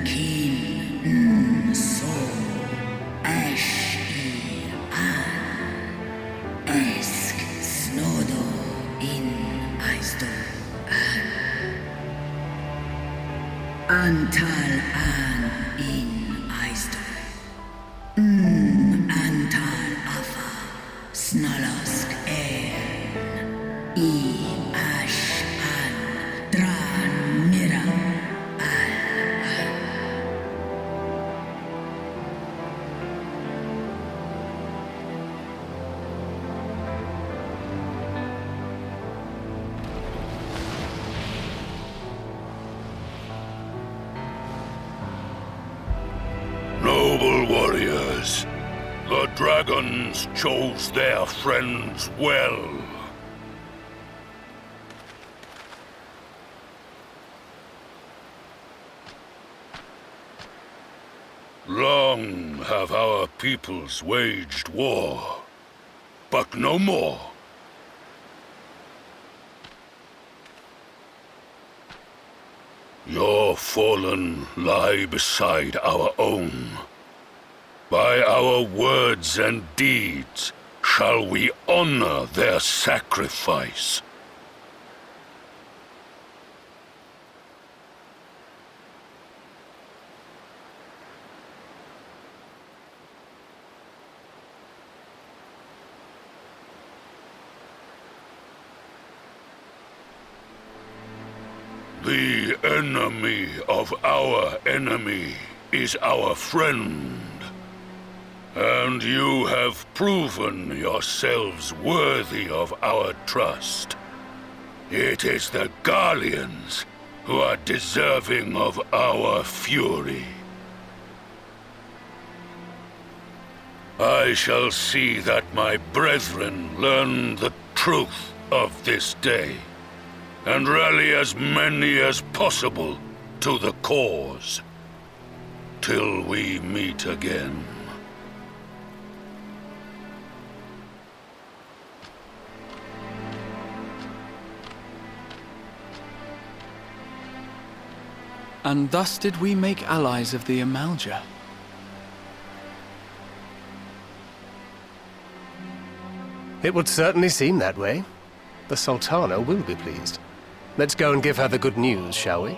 Kin so ash an esk snodo in aisto antal an in aisto antal afa snalask I ash an dran mira Noble warriors, the dragons chose their friends well. Long have our peoples waged war, but no more. Your fallen lie beside our own. By our words and deeds shall we honor their sacrifice. The enemy of our enemy is our friend. And you have proven yourselves worthy of our trust. It is the Guardians who are deserving of our fury. I shall see that my brethren learn the truth of this day, and rally as many as possible to the cause, till we meet again. And thus did we make allies of the Amalja. It would certainly seem that way. The Sultana will be pleased. Let's go and give her the good news, shall we?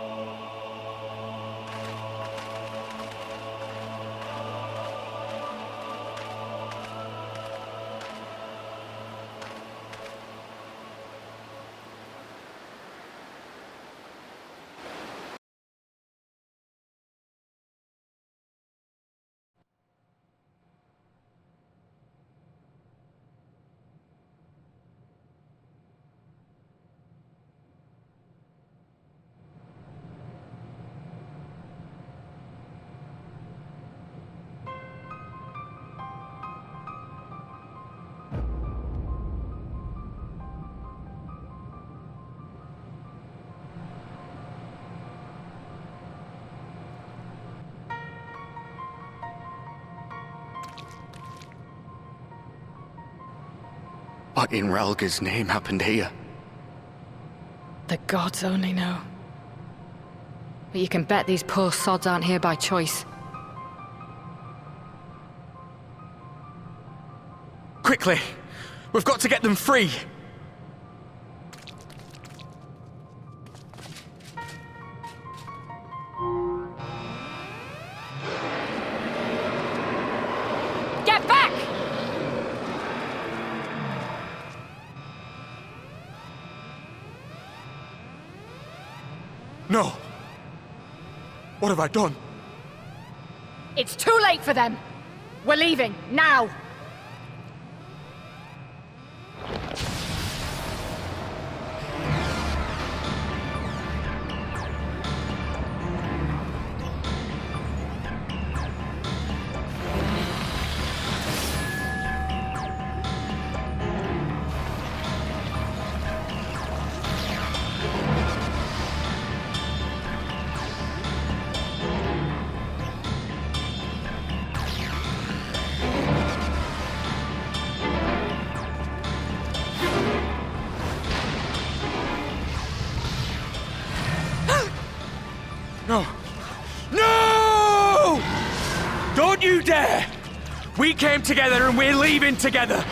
What in Relga's name happened here? The gods only know. But you can bet these poor sods aren't here by choice. Quickly! We've got to get them free! Get back! No! What have I done? It's too late for them! We're leaving, now! you dare! We came together and we're leaving together!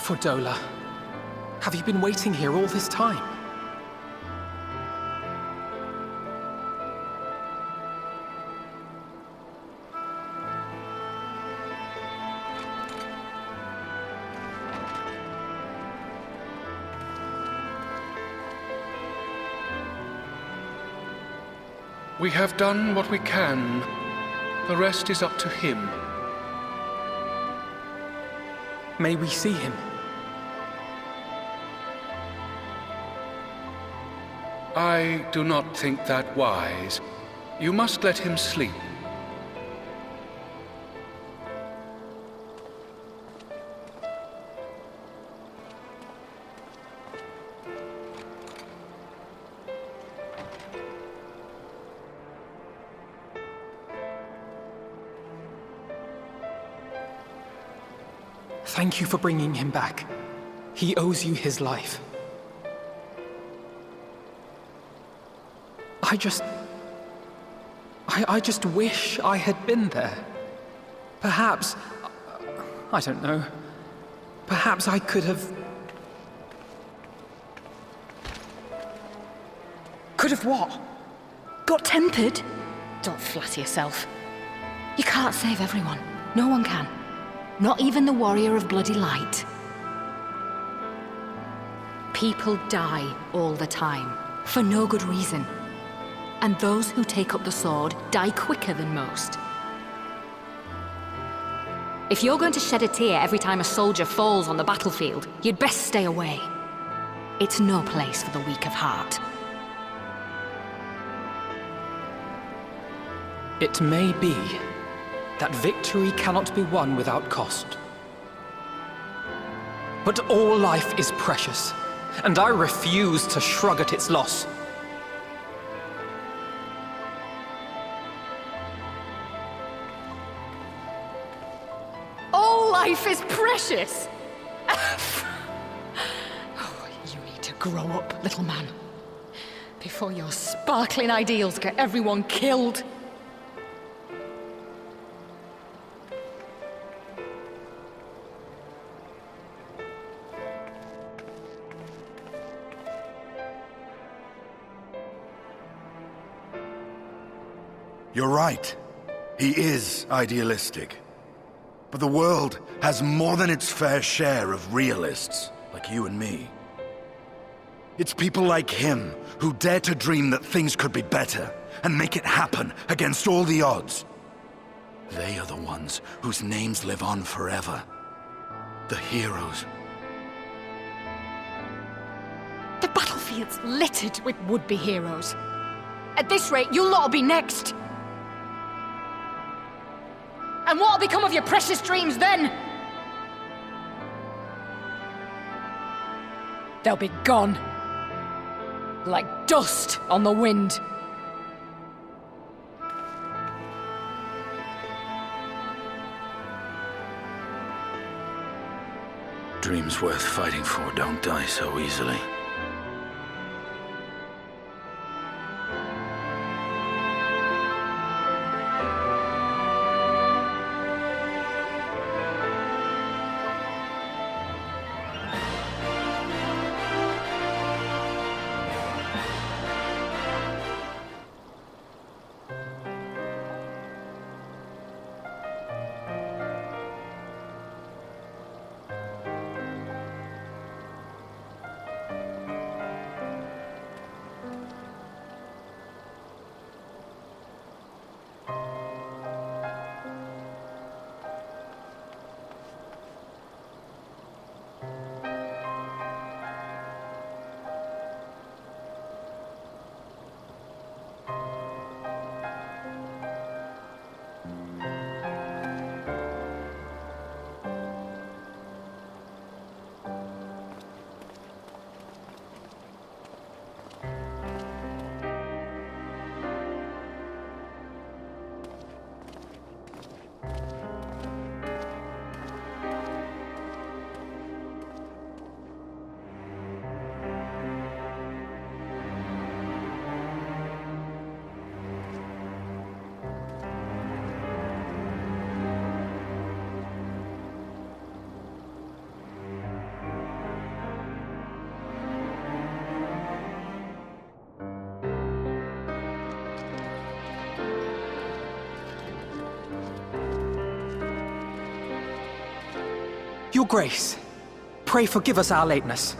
Fordola, have you been waiting here all this time? We have done what we can. The rest is up to him. May we see him? I do not think that wise. You must let him sleep. Thank you for bringing him back. He owes you his life. I just wish I had been there. Perhaps, I don't know, perhaps I could have... Could have what? Got tempered? Don't flatter yourself. You can't save everyone. No one can. Not even the warrior of bloody light. People die all the time, for no good reason. And those who take up the sword die quicker than most. If you're going to shed a tear every time a soldier falls on the battlefield, you'd best stay away. It's no place for the weak of heart. It may be that victory cannot be won without cost. But all life is precious, and I refuse to shrug at its loss. All life is precious! Oh, you need to grow up, little man, before your sparkling ideals get everyone killed. You're right. He is idealistic. But the world has more than its fair share of realists, like you and me. It's people like him who dare to dream that things could be better, and make it happen against all the odds. They are the ones whose names live on forever. The heroes. The battlefield's littered with would-be heroes. At this rate, you'll lot'll be next. And what'll become of your precious dreams then? They'll be gone. Like dust on the wind. Dreams worth fighting for don't die so easily. Your Grace, pray forgive us our lateness.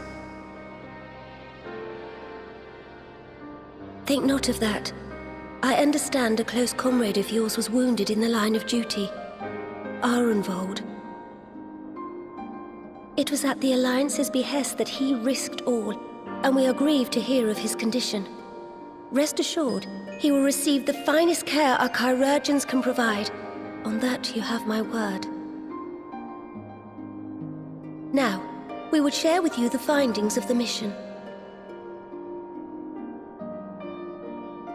Think not of that. I understand a close comrade of yours was wounded in the line of duty. Arenvold. It was at the Alliance's behest that he risked all, and we are grieved to hear of his condition. Rest assured, he will receive the finest care our chirurgeons can provide. On that you have my word. Now, we would share with you the findings of the mission.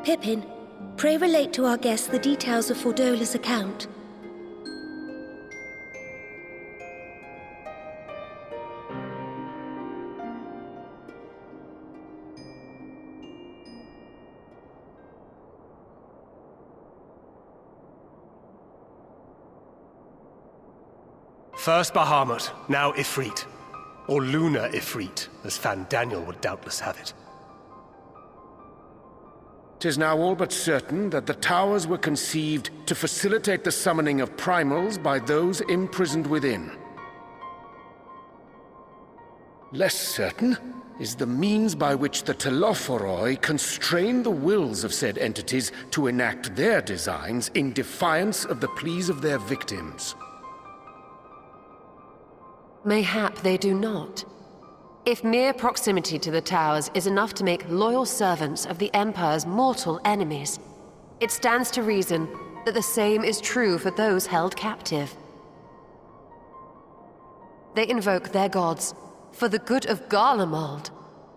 Pippin, pray relate to our guests the details of Fordola's account. First Bahamut, now Ifrit. Or Lunar Ifrit, as Fan Daniel would doubtless have it. 'Tis now all but certain that the towers were conceived to facilitate the summoning of primals by those imprisoned within. Less certain is the means by which the Telophoroi constrain the wills of said entities to enact their designs in defiance of the pleas of their victims. Mayhap they do not. If mere proximity to the towers is enough to make loyal servants of the Empire's mortal enemies, it stands to reason that the same is true for those held captive. They invoke their gods for the good of Garlemald,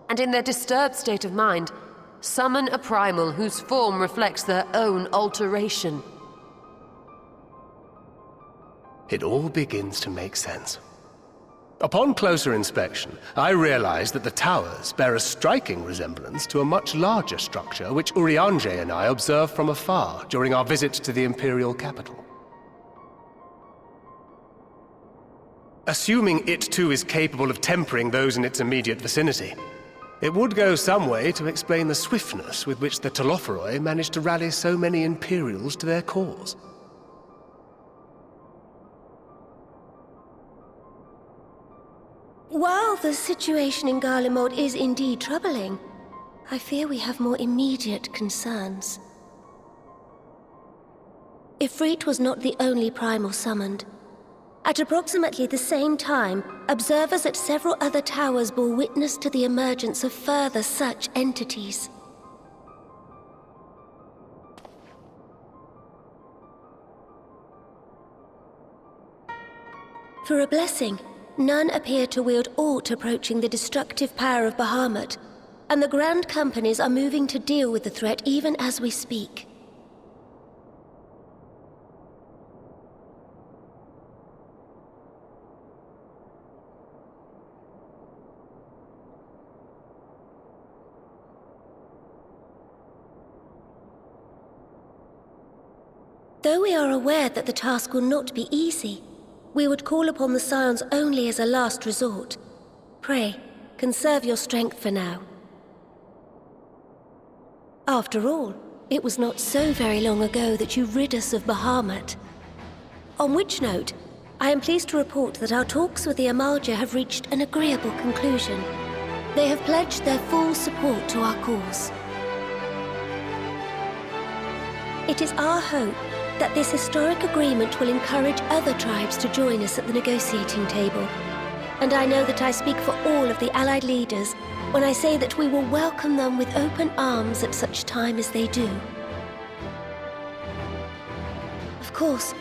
and in their disturbed state of mind, summon a primal whose form reflects their own alteration. It all begins to make sense. Upon closer inspection, I realized that the towers bear a striking resemblance to a much larger structure which Urianger and I observed from afar during our visit to the Imperial capital. Assuming it too is capable of tempering those in its immediate vicinity, it would go some way to explain the swiftness with which the Telophoroi managed to rally so many Imperials to their cause. While the situation in Garlemald is indeed troubling, I fear we have more immediate concerns. Ifrit was not the only primal summoned. At approximately the same time, observers at several other towers bore witness to the emergence of further such entities. For a blessing, none appear to wield aught approaching the destructive power of Bahamut, and the Grand Companies are moving to deal with the threat even as we speak. Though we are aware that the task will not be easy, we would call upon the Scions only as a last resort. Pray, conserve your strength for now. After all, it was not so very long ago that you rid us of Bahamut. On which note, I am pleased to report that our talks with the Amalja have reached an agreeable conclusion. They have pledged their full support to our cause. It is our hope that this historic agreement will encourage other tribes to join us at the negotiating table. And I know that I speak for all of the Allied leaders when I say that we will welcome them with open arms at such time as they do. Of course,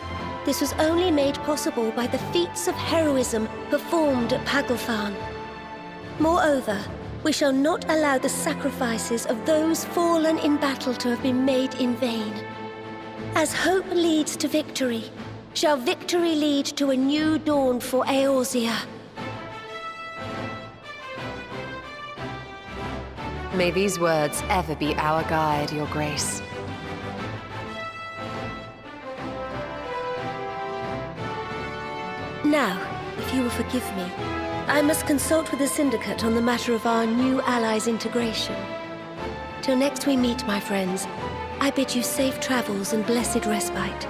this was only made possible by the feats of heroism performed at Paglfan. Moreover, we shall not allow the sacrifices of those fallen in battle to have been made in vain. As hope leads to victory, shall victory lead to a new dawn for Eorzea. May these words ever be our guide, Your Grace. Now, if you will forgive me, I must consult with the Syndicate on the matter of our new allies' integration. Till next we meet, my friends, I bid you safe travels and blessed respite.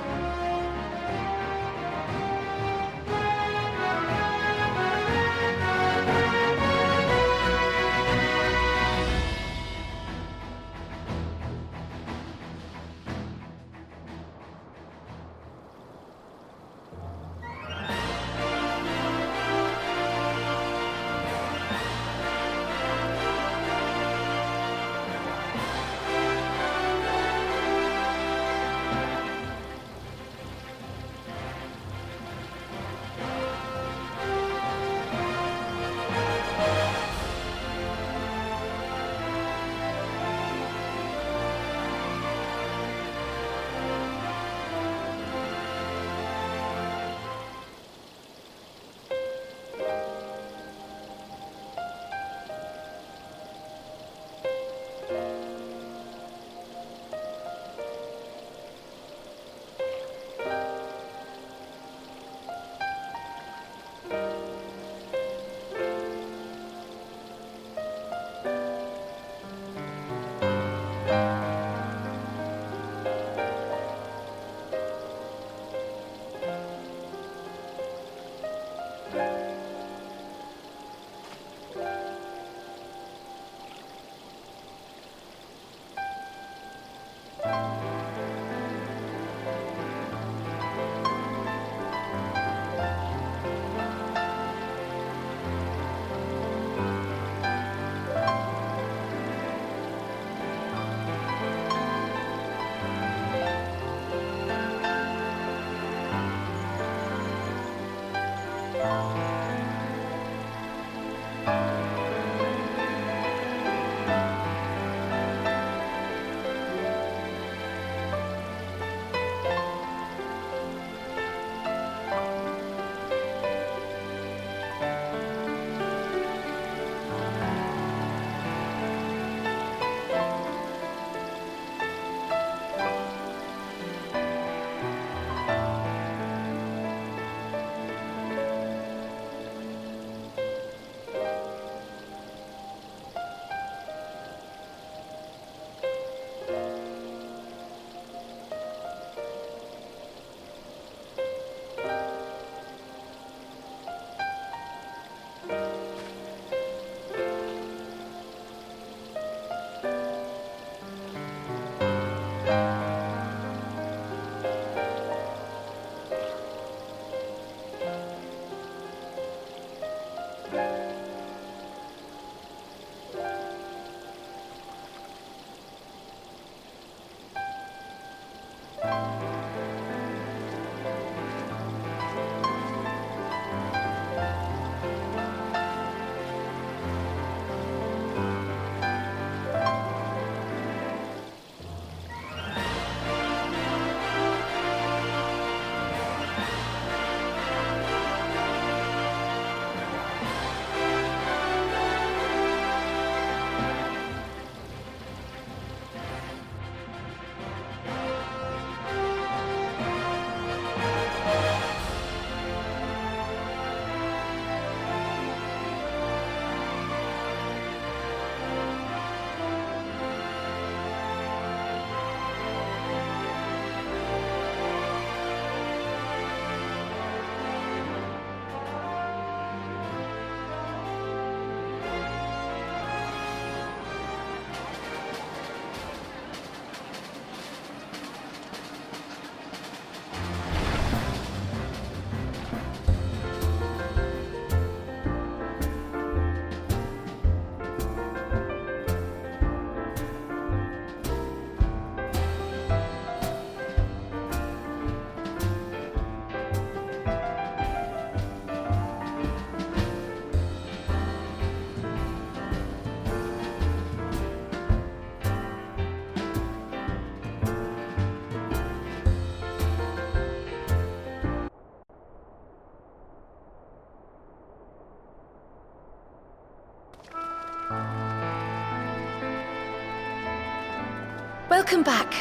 Welcome back.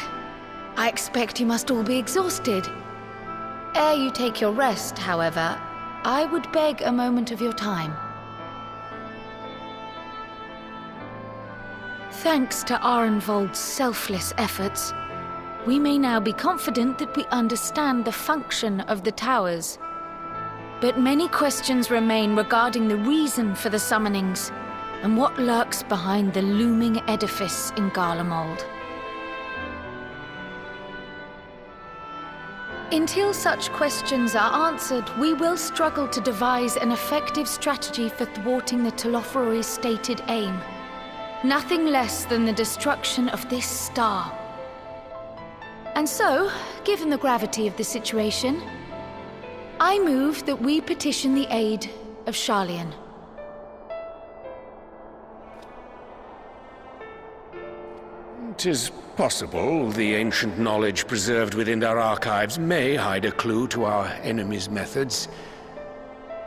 I expect you must all be exhausted. Ere you take your rest, however, I would beg a moment of your time. Thanks to Arenvold's selfless efforts, we may now be confident that we understand the function of the towers. But many questions remain regarding the reason for the summonings and what lurks behind the looming edifice in Garlemald. Until such questions are answered, we will struggle to devise an effective strategy for thwarting the Telophoroi's stated aim. Nothing less than the destruction of this star. And so, given the gravity of the situation, I move that we petition the aid of Sharlayan. 'Tis possible the ancient knowledge preserved within our archives may hide a clue to our enemy's methods.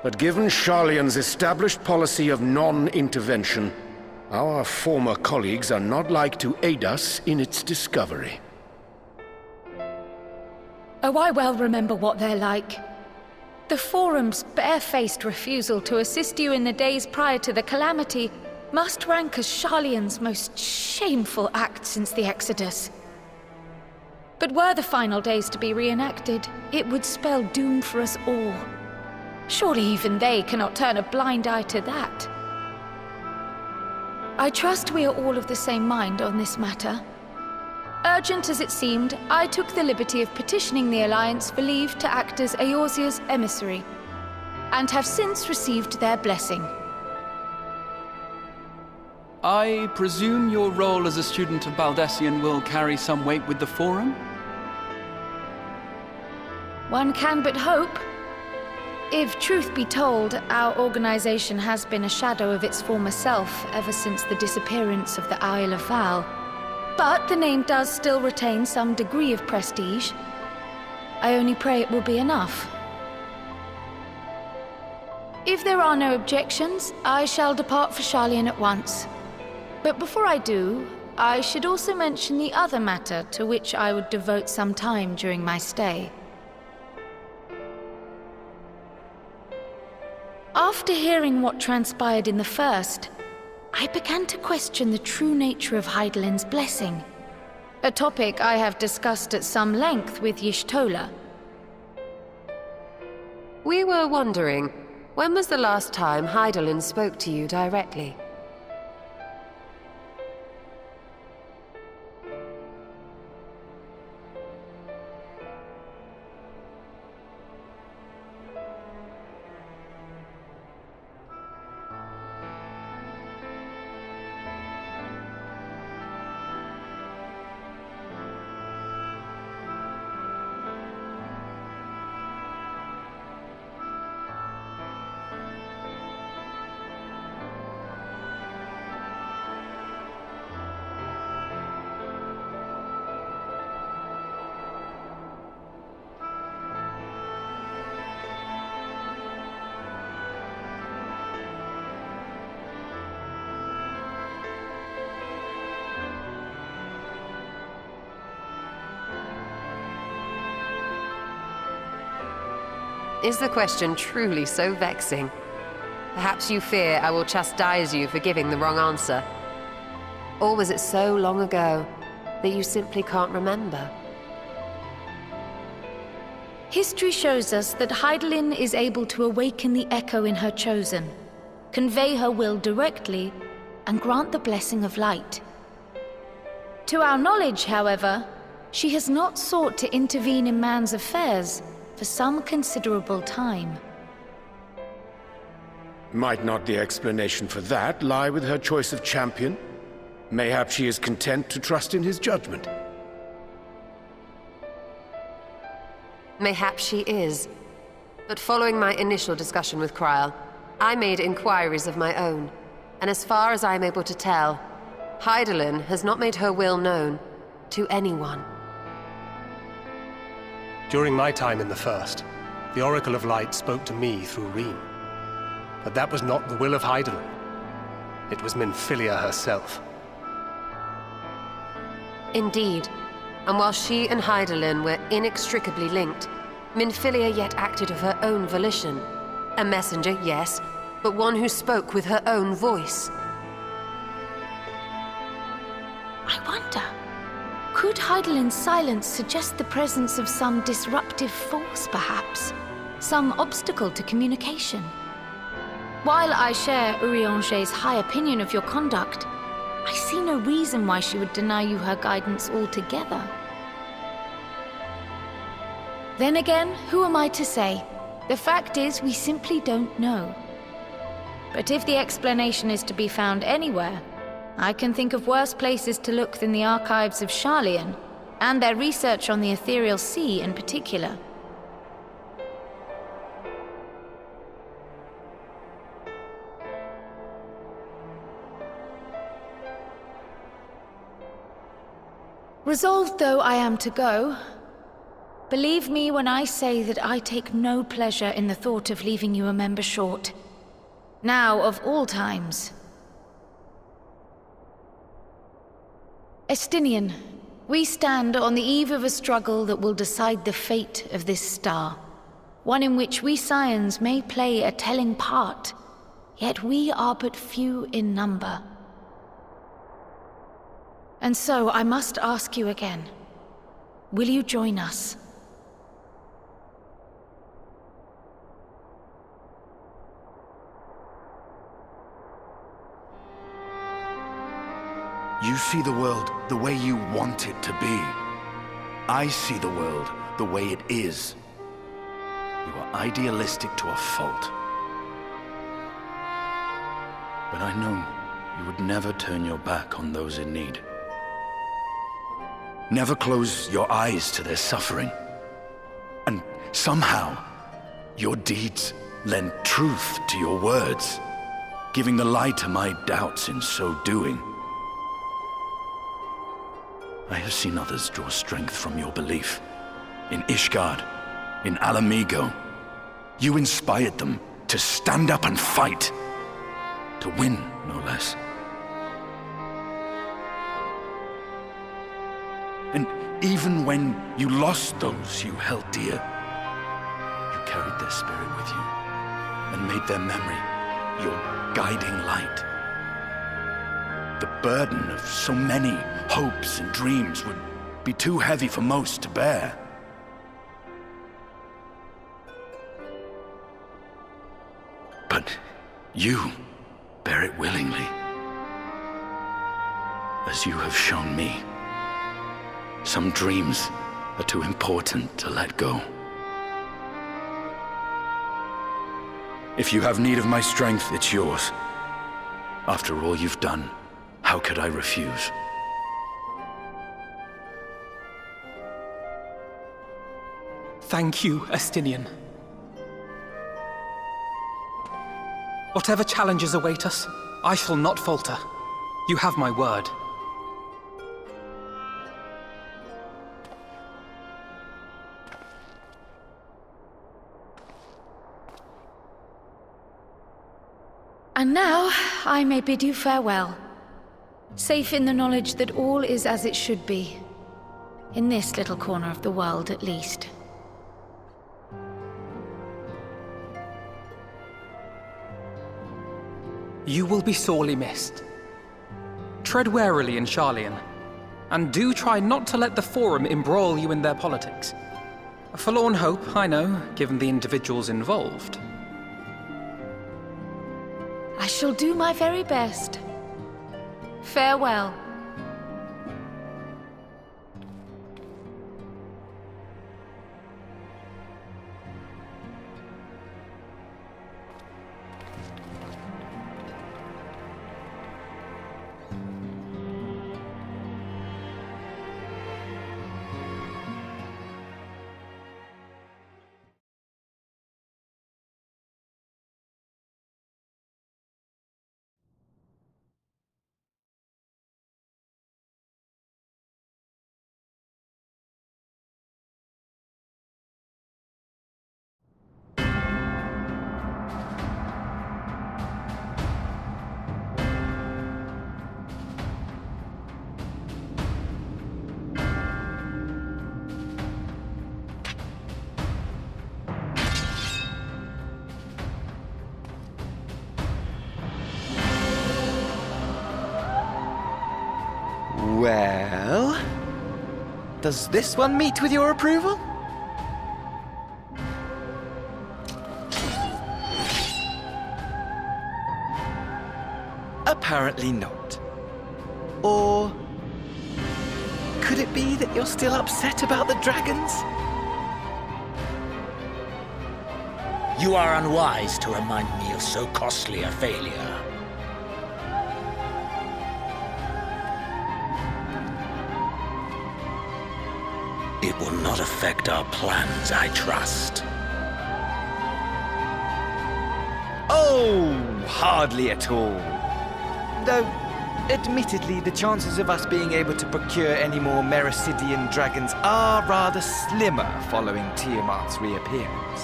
But given Sharlayan's established policy of non-intervention, our former colleagues are not like to aid us in its discovery. Oh, I well remember what they're like. The Forum's barefaced refusal to assist you in the days prior to the calamity must rank as Sharlayan's most shameful act since the Exodus. But were the final days to be reenacted, it would spell doom for us all. Surely even they cannot turn a blind eye to that. I trust we are all of the same mind on this matter. Urgent as it seemed, I took the liberty of petitioning the Alliance for leave to act as Eorzea's emissary, and have since received their blessing. I presume your role as a student of Baldessian will carry some weight with the Forum? One can but hope. If truth be told, our organization has been a shadow of its former self ever since the disappearance of the Isle of Val. But the name does still retain some degree of prestige. I only pray it will be enough. If there are no objections, I shall depart for Sharlayan at once. But before I do, I should also mention the other matter to which I would devote some time during my stay. After hearing what transpired in the first, I began to question the true nature of Hydaelyn's blessing, a topic I have discussed at some length with Y'shtola. We were wondering, when was the last time Hydaelyn spoke to you directly? Is the question truly so vexing? Perhaps you fear I will chastise you for giving the wrong answer. Or was it so long ago that you simply can't remember? History shows us that Hydaelyn is able to awaken the echo in her chosen, convey her will directly, and grant the blessing of light. To our knowledge, however, she has not sought to intervene in man's affairs for some considerable time. Might not the explanation for that lie with her choice of champion? Mayhap she is content to trust in his judgment. Mayhap she is. But following my initial discussion with Kryl, I made inquiries of my own, and as far as I am able to tell, Hydaelyn has not made her will known to anyone. During my time in the First, the Oracle of Light spoke to me through Reem. But that was not the will of Hydaelyn. It was Minfilia herself. Indeed. And while she and Hydaelyn were inextricably linked, Minfilia yet acted of her own volition. A messenger, yes, but one who spoke with her own voice. I wonder, could Hydaelyn's silence suggest the presence of some disruptive force, perhaps? Some obstacle to communication? While I share Urianger's high opinion of your conduct, I see no reason why she would deny you her guidance altogether. Then again, who am I to say? The fact is, we simply don't know. But if the explanation is to be found anywhere, I can think of worse places to look than the archives of Sharlayan, and their research on the Ethereal Sea in particular. Resolved though I am to go, believe me when I say that I take no pleasure in the thought of leaving you a member short. Now, of all times. Estinian, we stand on the eve of a struggle that will decide the fate of this star. One in which we Scions may play a telling part, yet we are but few in number. And so I must ask you again, will you join us? You see the world the way you want it to be. I see the world the way it is. You are idealistic to a fault. But I know you would never turn your back on those in need. Never close your eyes to their suffering. And somehow, your deeds lend truth to your words, giving the lie to my doubts in so doing. I have seen others draw strength from your belief. In Ishgard, in Alamigo. You inspired them to stand up and fight. To win, no less. And even when you lost those you held dear, you carried their spirit with you and made their memory your guiding light. The burden of so many hopes and dreams would be too heavy for most to bear. But you bear it willingly, as you have shown me. Some dreams are too important to let go. If you have need of my strength, it's yours. After all you've done, how could I refuse? Thank you, Estinian. Whatever challenges await us, I shall not falter. You have my word. And now, I may bid you farewell. Safe in the knowledge that all is as it should be. In this little corner of the world, at least. You will be sorely missed. Tread warily in Sharlayan, and do try not to let the Forum embroil you in their politics. A forlorn hope, I know, given the individuals involved. I shall do my very best. Farewell. Well, does this one meet with your approval? Apparently not. Or could it be that you're still upset about the dragons? You are unwise to remind me of so costly a failure. It will not affect our plans, I trust. Oh, hardly at all. Though, admittedly, the chances of us being able to procure any more Mericidian dragons are rather slimmer following Tiamat's reappearance.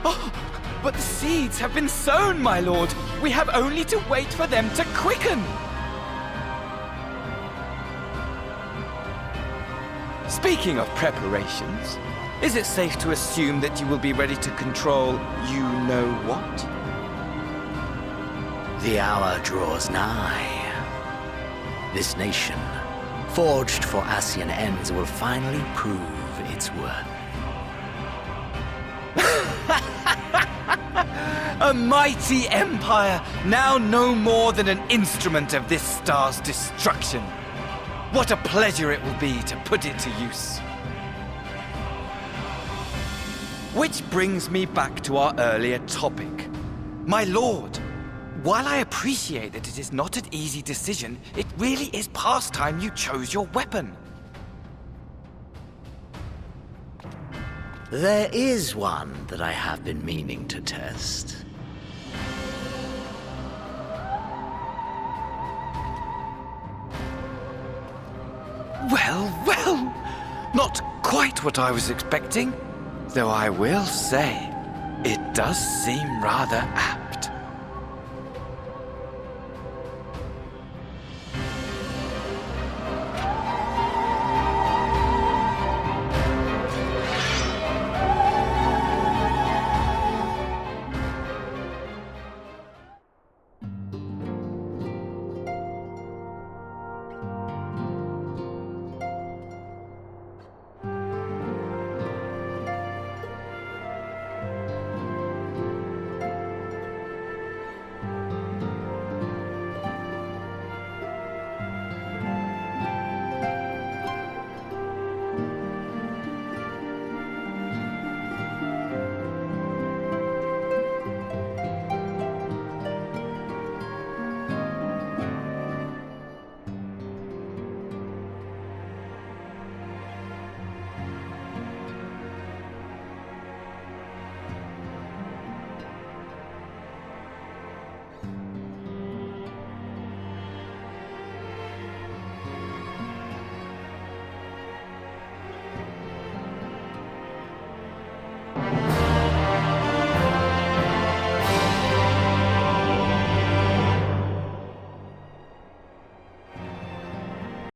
Oh, but the seeds have been sown, my lord. We have only to wait for them to quicken. Speaking of preparations, is it safe to assume that you will be ready to control you-know-what? The hour draws nigh. This nation, forged for Ascian ends, will finally prove its worth. A mighty empire, now no more than an instrument of this star's destruction. What a pleasure it will be to put it to use. Which brings me back to our earlier topic. My lord, while I appreciate that it is not an easy decision, it really is past time you chose your weapon. There is one that I have been meaning to test. Well, not quite what I was expecting. Though I will say, it does seem rather apt.